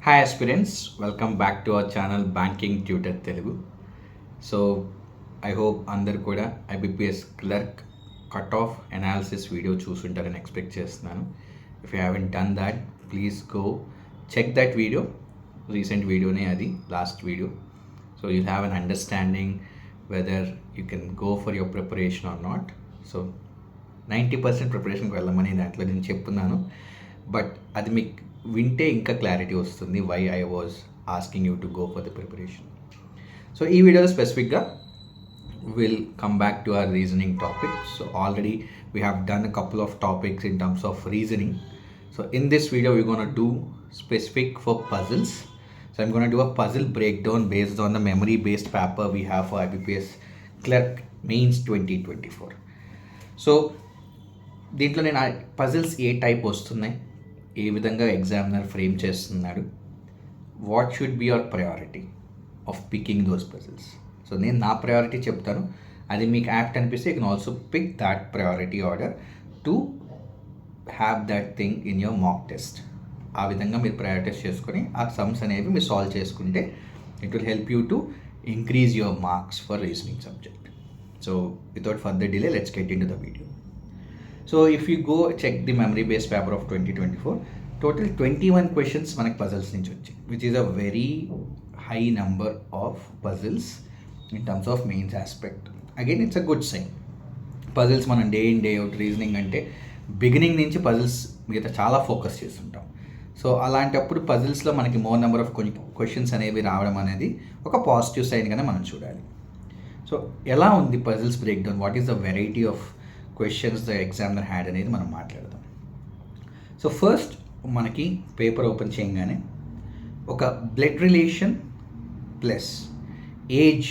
Hi aspirants, welcome back to our channel Banking Tutor Telugu. So I hope అందరు కూడా IBPS clerk cut off analysis video చూసుంటారని expect చేస్తున్నాను. If you haven't done that please go check that video. Recent వీడియోనే అది, last video. So you'll have an understanding whether you can go for your preparation or not. So 90% ప్రిపరేషన్కి వెళ్ళమని దాంట్లో నేను చెప్తున్నాను, but అది మీకు వింటే ఇంకా క్లారిటీ వస్తుంది why I was asking you to go for the preparation. So ఈ వీడియోలో స్పెసిఫిక్గా will come back to our reasoning topic. So already we have done a couple of topics in terms of reasoning. So in this video we're going to do specific for puzzles. So I'm going to do a puzzle breakdown based on the memory based paper we have for IBPS Clerk Mains 2024. So దీంట్లో నేను puzzles ఏ type వస్తున్నాయి, ఏ విధంగా examiner frame చేస్తున్నాడు, what should be your priority of picking those puzzles. So నేను నా priority చెప్తాను, అది మీకు యాప్ట్ అనిపిస్తే you can also pick that priority order to have that thing in your mock test. ఆ విధంగా మీరు ప్రయారిటైజ్ చేసుకొని ఆ సమ్స్ అనేవి మీరు సాల్వ్ చేసుకుంటే it will help you to increase your marks for reasoning subject. So without further delay let's get into the video. So if you go check the memory based paper of 2024, total 21 questions మనకి puzzles నుంచి వచ్చాయి, which is a very high number of puzzles in terms of mains aspect. Again it's a good sign. Puzzles మనం day in day out reasoning అంటే beginning నుంచి puzzles మీద చాలా focus చేస్తుంటాం. So అలాంటప్పుడు పజిల్స్లో మనకి మోర్ నెంబర్ ఆఫ్ క్వశ్చన్స్ అనేవి రావడం అనేది ఒక పాజిటివ్ సైన్గానే మనం చూడాలి. సో ఎలా ఉంది puzzles breakdown, what is the variety of questions the examiner had అనేది మనం మాట్లాడదాం. సో ఫస్ట్ మనకి పేపర్ ఓపెన్ చేయగానే ఒక బ్లడ్ రిలేషన్ ప్లస్ ఏజ్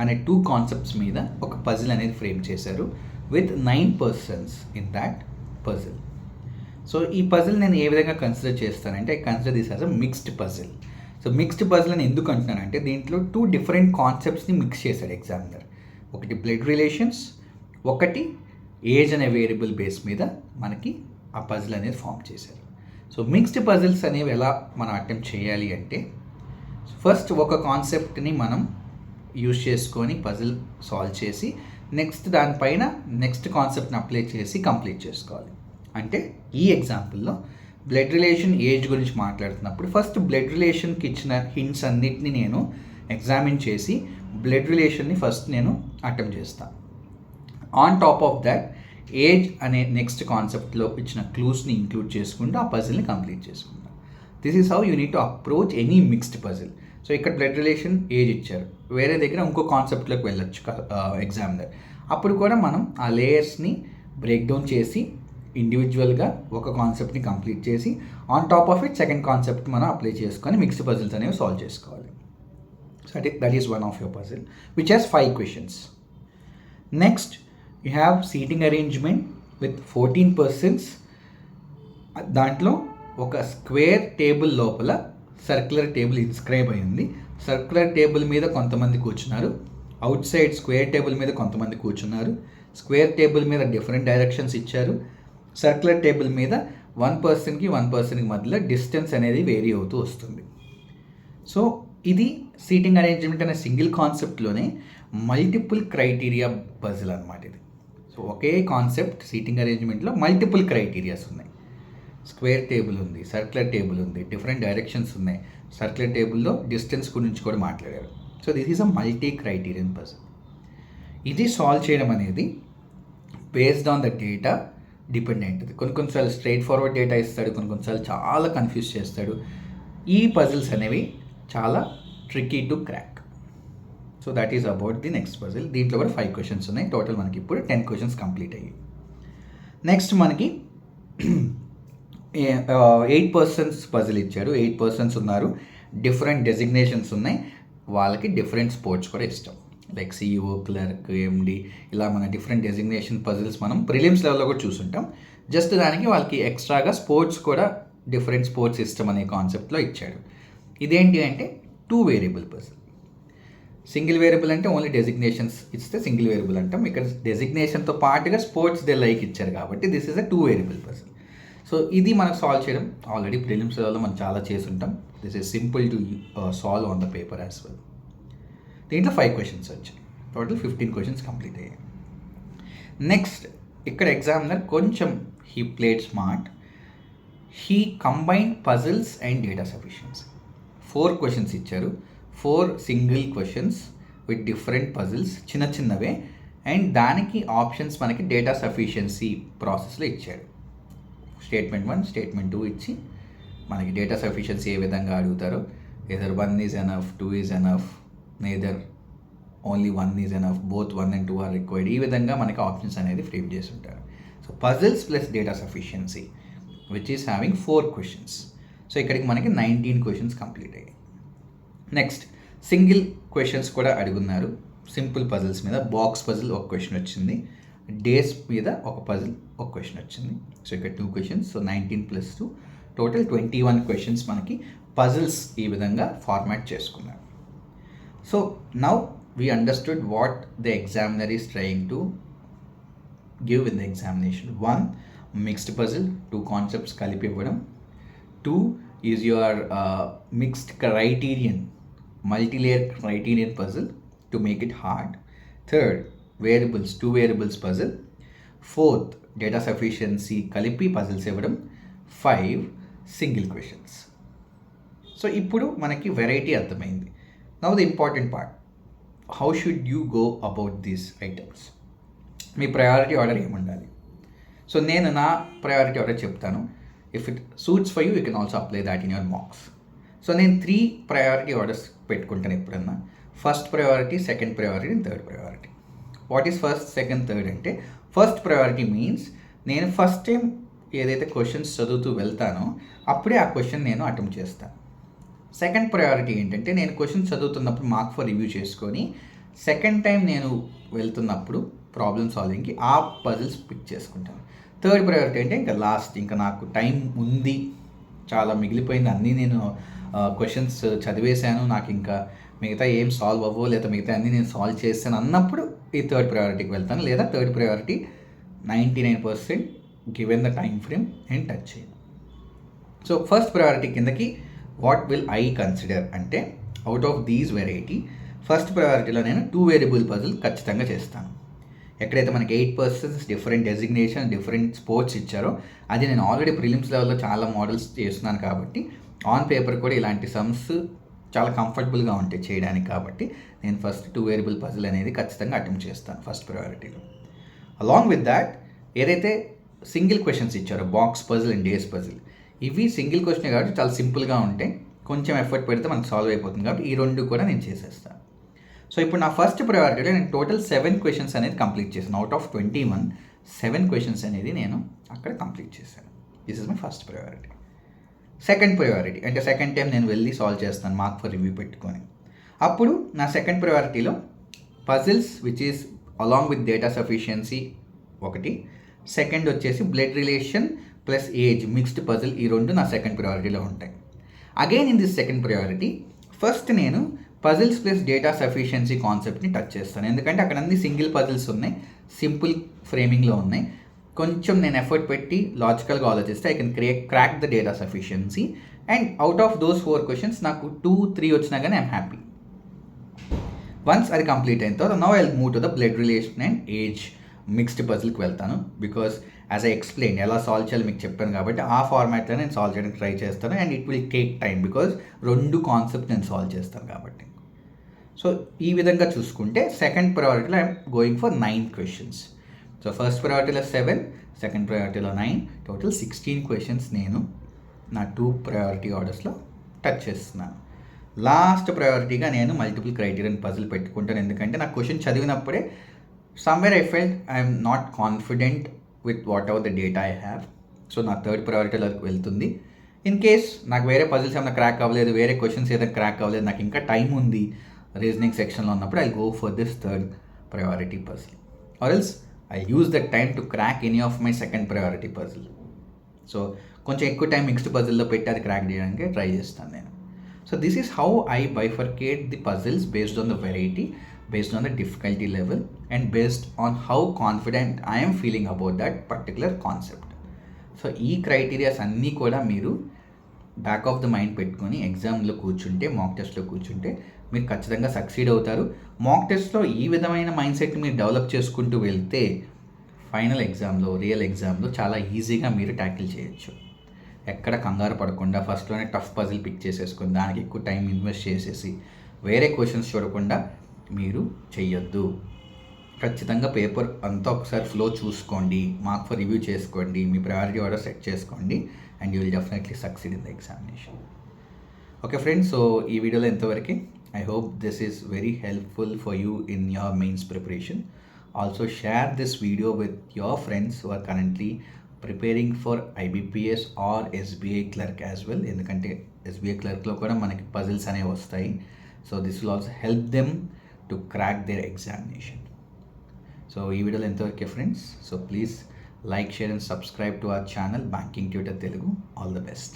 అనే 2 కాన్సెప్ట్స్ మీద ఒక పజిల్ అనేది ఫ్రేమ్ చేశారు with 9 persons in that puzzle. So ఈ పజిల్ నేను ఏ విధంగా కన్సిడర్ చేస్తానంటే I consider this as a mixed puzzle. So mixed puzzle అని ఎందుకు అంటున్నానంటే దీంట్లో 2 డిఫరెంట్ కాన్సెప్ట్స్ని మిక్స్ చేశాడు ఎగ్జామినర్. ఒకటి బ్లడ్ రిలేషన్స్, ఒకటి ఏజ్ అనే వేరియబుల్ బేస్ మీద మనకి ఆ పజిల్ అనేది ఫామ్ చేశారు. సో మిక్స్డ్ పజిల్స్ అనేవి ఎలా మనం అటెంప్ట్ చేయాలి అంటే ఫస్ట్ ఒక కాన్సెప్ట్ని మనం యూజ్ చేసుకొని పజిల్ సాల్వ్ చేసి నెక్స్ట్ దానిపైన నెక్స్ట్ కాన్సెప్ట్ని అప్లై చేసి కంప్లీట్ చేసుకోవాలి. అంటే ఈ ఎగ్జాంపుల్లో బ్లడ్ రిలేషన్ ఏజ్ గురించి మాట్లాడుతున్నప్పుడు ఫస్ట్ బ్లడ్ రిలేషన్కి ఇచ్చిన హింట్స్ అన్నిటిని నేను ఎగ్జామిన్ చేసి బ్లడ్ రిలేషన్ని ఫస్ట్ నేను అటెంప్ట్ చేస్తాను. On top of that age అనే నెక్స్ట్ కాన్సెప్ట్లో ఇచ్చిన క్లూస్ని ఇంక్లూడ్ చేసుకుంటూ ఆ పజిల్ని కంప్లీట్ చేసుకుంటాం. This is how you need to approach any mixed puzzle. So ఇక్కడ బ్లడ్ రిలేషన్ ఏజ్ ఇచ్చారు, వేరే దగ్గర ఇంకో కాన్సెప్ట్లోకి వెళ్ళొచ్చు ఎగ్జామినర్. అప్పుడు కూడా మనం ఆ లేయర్స్ని బ్రేక్ డౌన్ చేసి ఇండివిజువల్గా ఒక కాన్సెప్ట్ని కంప్లీట్ చేసి on top of it second concept మనం అప్లై చేసుకొని మిక్స్డ్ పజిల్స్ అనేవి సాల్వ్ చేసుకోవాలి. So that is one of your puzzle which has 5 questions. Next you have seating arrangement with 14 persons. దాంట్లో ఒక స్క్వేర్ టేబుల్ లోపల సర్క్యులర్ టేబుల్ ఇన్స్క్రైబ్ అయింది. Circular table మీద కొంతమంది కూర్చున్నారు, అవుట్ సైడ్ స్క్వేర్ టేబుల్ మీద కొంతమంది కూర్చున్నారు. స్క్వేర్ టేబుల్ మీద డిఫరెంట్ డైరెక్షన్స్ ఇచ్చారు. సర్క్యులర్ టేబుల్ మీద 1 పర్సన్కి 1 పర్సన్కి మధ్యలో డిస్టెన్స్ అనేది వేరీ అవుతూ వస్తుంది. సో ఇది సీటింగ్ అరేంజ్మెంట్ అనే సింగిల్ కాన్సెప్ట్లోనే మల్టిపుల్ క్రైటీరియా పజిల్ అనమాట ఇది. సో ఒకే కాన్సెప్ట్ సీటింగ్ అరేంజ్మెంట్లో మల్టిపుల్ క్రైటీరియాస్ ఉన్నాయి. స్క్వేర్ టేబుల్ ఉంది, సర్క్యులర్ టేబుల్ ఉంది, డిఫరెంట్ డైరెక్షన్స్ ఉన్నాయి. సర్క్యులర్ టేబుల్లో డిస్టెన్స్ గురించి కూడా మాట్లాడారు. So this is a multi criterion puzzle. ఇది సాల్వ్ చేయడం అనేది based on the data depend అయింటుంది. కొన్నిసార్లు స్ట్రైట్ ఫార్వర్డ్ డేటా ఇస్తాడు, కొన్నిసార్లు చాలా కన్ఫ్యూజ్ చేస్తాడు. ఈ పజిల్స్ అనేవి చాలా tricky to crack. So that is about the next puzzle. దీంట్లో కూడా 5 క్వశ్చన్స్ ఉన్నాయి. టోటల్ మనకి ఇప్పుడు 10 క్వశ్చన్స్ కంప్లీట్ అయ్యాయి. నెక్స్ట్ మనకి 8 పర్సన్స్ పజిల్ ఇచ్చాడు. 8 పర్సన్స్ ఉన్నారు, డిఫరెంట్ డెసిగ్నేషన్స్ ఉన్నాయి, వాళ్ళకి డిఫరెంట్ స్పోర్ట్స్ కూడా ఇష్టం. లైక్ సిఇఓ, క్లర్క్, ఎండి, ఇలా మన డిఫరెంట్ డెసిగ్నేషన్ పజిల్స్ మనం ప్రిలిమ్స్ లెవెల్లో కూడా చూసుంటాం. జస్ట్ దానికి వాళ్ళకి ఎక్స్ట్రాగా స్పోర్ట్స్ కూడా డిఫరెంట్ స్పోర్ట్స్ ఇష్టం అనే కాన్సెప్ట్లో ఇచ్చాడు. ఇదేంటి అంటే 2 వేరియబుల్ పజిల్. సింగిల్ వేరియబుల్ అంటే ఓన్లీ డెసిగ్నేషన్స్ ఇస్తే సింగిల్ వేరియబుల్ అంటాం. ఇక్కడ డెసిగ్నేషన్తో పాటుగా స్పోర్ట్స్ దే లైక్ ఇచ్చారు కాబట్టి this is a 2 variable puzzle. So ఇది మనకు సాల్వ్ చేయడం ఆల్రెడీ ప్రిలిమ్స్ లెవెల్లో మనం చాలా చేసుంటాం. This is simple to solve on the paper as well. దీంట్లో 5 క్వశ్చన్స్ వచ్చాయి. టోటల్ 15 క్వశ్చన్స్ కంప్లీట్ అయ్యాయి. నెక్స్ట్ ఇక్కడ ఎగ్జామినర్ కొంచెం he played smart. He combined puzzles and data sufficiency. 4 questions ఇచ్చారు. 4 single questions with different puzzles, చిన్న చిన్నవే, అండ్ దానికి ఆప్షన్స్ మనకి డేటా సఫిషియన్సీ ప్రాసెస్లో ఇచ్చాడు. స్టేట్మెంట్ 1, స్టేట్మెంట్ 2 ఇచ్చి మనకి డేటా సఫిషియన్సీ ఏ విధంగా అడుగుతారో, either 1 is enough, 2 is enough, neither only 1 is enough, both 1 and 2 are required, ఈ విధంగా మనకి ఆప్షన్స్ అనేది ఫ్రేమ్ చేసి ఉంటారు. So puzzles plus data sufficiency which is having 4 questions. So ఇక్కడికి మనకి 19 క్వశ్చన్స్ కంప్లీట్ అయ్యాయి. నెక్స్ట్ సింగిల్ క్వశ్చన్స్ కూడా అడుగున్నారు. సింపుల్ పజిల్స్ మీద బాక్స్ పజిల్ ఒక క్వశ్చన్ వచ్చింది, డేస్ మీద ఒక పజిల్ ఒక క్వశ్చన్ వచ్చింది. సో ఇక్కడ 2 క్వశ్చన్స్. సో 19 + 2 టోటల్ 21 క్వశ్చన్స్ మనకి పజిల్స్ ఈ విధంగా ఫార్మాట్ చేసుకున్నారు. So now we understood what the examiner is trying to give in the examination. 1, mixed puzzle, 2 concepts కలిపి ఇవ్వడం. 2 is your mixed criterion, multi-layer criterion puzzle to make it hard. 3rd, variables, 2 variables puzzle. 4th, data sufficiency కలిపి puzzles ఇవ్వడం. 5, single questions. So ఇప్పుడు మనకి variety అర్థమైంది. Now the important part, how should you go about these items? Me priority order ఏముండాలి? So నేను నా priority order చెప్తాను. If it suits for you, you can also apply that in your marks. So నేను 3 priority orders పెట్టుకుంటాను ఎప్పుడన్నా. First priority, second priority, third priority. What is first, second, third అంటే, first priority means నేను first time ఏదైతే questions చదువుతూ వెళ్తానో అప్పుడే ఆ question నేను అటెంప్ట్ చేస్తాను. సెకండ్ ప్రయారిటీ ఏంటంటే, నేను క్వశ్చన్ చదువుతున్నప్పుడు మార్క్ ఫర్ రివ్యూ చేసుకొని సెకండ్ టైం నేను వెళ్తున్నప్పుడు ప్రాబ్లమ్ సాల్వింగ్కి ఆ పజిల్స్ పిక్ చేసుకుంటాను. థర్డ్ ప్రయారిటీ అంటే ఇంకా లాస్ట్, ఇంకా నాకు టైం ఉంది, చాలా మిగిలిపోయింది, అన్నీ నేను క్వశ్చన్స్ చదివేశాను, నాకు ఇంకా మిగతా ఏం సాల్వ్ అవ్వో, లేదా మిగతా అన్నీ నేను సాల్వ్ చేస్తాను అన్నప్పుడు ఈ థర్డ్ ప్రయారిటీకి వెళ్తాను. లేదా third priority 99% given the time frame నేను టచ్ చేయను. సో ఫస్ట్ ప్రయారిటీ కిందకి వాట్ విల్ ఐ కన్సిడర్ అంటే, out of these variety first ప్రయారిటీలో నేను 2 వేరియబుల్ పజిల్ ఖచ్చితంగా చేస్తాను. ఎక్కడైతే మనకి 8 persons different designation, different sports ఇచ్చారో అది నేను ఆల్రెడీ ప్రిలిమ్స్ లెవెల్లో చాలా మోడల్స్ చేస్తున్నాను కాబట్టి ఆన్ పేపర్ కూడా ఇలాంటి సమ్స్ చాలా కంఫర్టబుల్గా ఉంటాయి చేయడానికి. కాబట్టి నేను ఫస్ట్ 2 వేరియబుల్ పజిల్ అనేది ఖచ్చితంగా అటెంప్ట్ చేస్తాను ఫస్ట్ ప్రయారిటీలో. అలాంగ్ విత్ దాట్ ఏదైతే సింగిల్ క్వశ్చన్స్ ఇచ్చారో, box puzzle and days puzzle, ఇవి సింగిల్ క్వశ్చన్ కాబట్టి చాలా సింపుల్గా ఉంటాయి, కొంచెం ఎఫర్ట్ పెడితే మనకు సాల్వ్ అయిపోతుంది. కాబట్టి ఈ 2 కూడా నేను చేసేస్తాను. సో ఇప్పుడు నా ఫస్ట్ ప్రయారిటీలో నేను టోటల్ 7 క్వశ్చన్స్ అనేది కంప్లీట్ చేశాను. అవుట్ ఆఫ్ 21, 7 క్వశ్చన్స్ అనేది నేను అక్కడ కంప్లీట్ చేశాను. This is my first priority. Second priority అంటే సెకండ్ టైం నేను వెళ్ళి సాల్వ్ చేస్తాను మార్క్ ఫర్ రివ్యూ పెట్టుకొని. అప్పుడు నా సెకండ్ ప్రయారిటీలో puzzles which is along with data sufficiency ఒకటి, సెకండ్ వచ్చేసి blood relation plus age mixed puzzle, ఈ 2 నా సెకండ్ ప్రయారిటీలో ఉంటాయి. Again in this second priority first నేను పజిల్స్ ప్లస్ డేటా సఫిషియన్సీ కాన్సెప్ట్ని టచ్ చేస్తాను. ఎందుకంటే అక్కడ అన్ని సింగిల్ పజిల్స్ ఉన్నాయి, సింపుల్ ఫ్రేమింగ్లో ఉన్నాయి. కొంచెం నేను ఎఫర్ట్ పెట్టి లాజికల్గా ఆలోచిస్తే I can crack the data sufficiency. And out of those 4 questions నాకు 2, 3 వచ్చినా కానీ ఐఎమ్ హ్యాపీ. వన్స్ అది కంప్లీట్ అయిన తర్వాత now I will move to the blood relation and age mixed పజిల్కి వెళ్తాను. బికాస్ యాజ్ ఐ ఎక్స్ప్లెయిన్ ఎలా సాల్వ్ చేయాలి మీకు చెప్పాను కాబట్టి ఆ ఫార్మాట్లో నేను సాల్వ్ చేయడానికి ట్రై చేస్తాను. And it will take time because 2 concept నేను సాల్వ్ చేస్తాను కాబట్టి. సో ఈ విధంగా చూసుకుంటే సెకండ్ ప్రయారిటీలో I'm going for 9 questions. So first ప్రయారిటీలో 7, సెకండ్ ప్రయారిటీలో 9, టోటల్ 16 క్వశ్చన్స్ నేను నా 2 ప్రయారిటీ ఆర్డర్స్లో టచ్ చేస్తున్నాను. లాస్ట్ ప్రయారిటీగా నేను మల్టిపుల్ క్రైటీరియన్ పజిల్ పెట్టుకుంటాను. ఎందుకంటే నాకు క్వశ్చన్ చదివినప్పుడే somewhere I felt I'm not confident with whatever the data I have. So నా థర్డ్ ప్రయారిటీలోకి వెళ్తుంది. ఇన్ కేస్ నాకు వేరే పజిల్స్ ఏమైనా క్రాక్ అవ్వలేదు, వేరే క్వశ్చన్స్ ఏదైనా క్రాక్ అవ్వలేదు, నాకు ఇంకా టైం ఉంది రీజనింగ్ సెక్షన్లో ఉన్నప్పుడు I go for this third priority puzzle, or else I use that time to crack any of my second priority puzzle. So కొంచెం ఎక్కువ టైం మిక్స్డ్ పజిల్లో పెట్టి అది క్రాక్ చేయడానికి ట్రై చేస్తాను నేను. So this is how I bifurcate the puzzles based on the variety, based on the difficulty level and based on how confident I am feeling about that particular concept. So ఈ criterias అన్నీ కూడా మీరు back of the mind పెట్టుకొని ఎగ్జామ్లో కూర్చుంటే, మాక్ టెస్ట్లో కూర్చుంటే మీరు ఖచ్చితంగా సక్సీడ్ అవుతారు. మాక్ టెస్ట్లో ఈ విధమైన మైండ్ సెట్ని మీరు డెవలప్ చేసుకుంటూ వెళ్తే ఫైనల్ ఎగ్జామ్లో, రియల్ ఎగ్జామ్లో చాలా ఈజీగా మీరు ట్యాకిల్ చేయొచ్చు. ఎక్కడ కంగారు పడకుండా ఫస్ట్లోనే టఫ్ పజిల్ పిక్ చేసేసుకొని దానికి ఎక్కువ టైం ఇన్వెస్ట్ చేసేసి వేరే క్వశ్చన్స్ చూడకుండా మీరు చెయ్యొద్దు. ఖచ్చితంగా పేపర్ అంతా ఒకసారి ఫ్లో చూసుకోండి, మార్క్ ఫర్ రివ్యూ చేసుకోండి, మీ ప్రయారిటీ ఆర్డర్ సెట్ చేసుకోండి and you will definitely succeed in the examination. Okay friends, so ఈ వీడియోలో ఎంతవరకే. I hope this is very helpful for you in your mains preparation. Also share this video with your friends who are currently preparing for IBPS or SBI clerk as well. ఎందుకంటే SBI క్లర్క్లో కూడా మనకి puzzles అనేవి వస్తాయి. So this will also help them to crack there examination. So ఈ వీడియోలో ఎంతవరకే friends. So please like, share and subscribe to our channel banking tutor Telugu. All the best.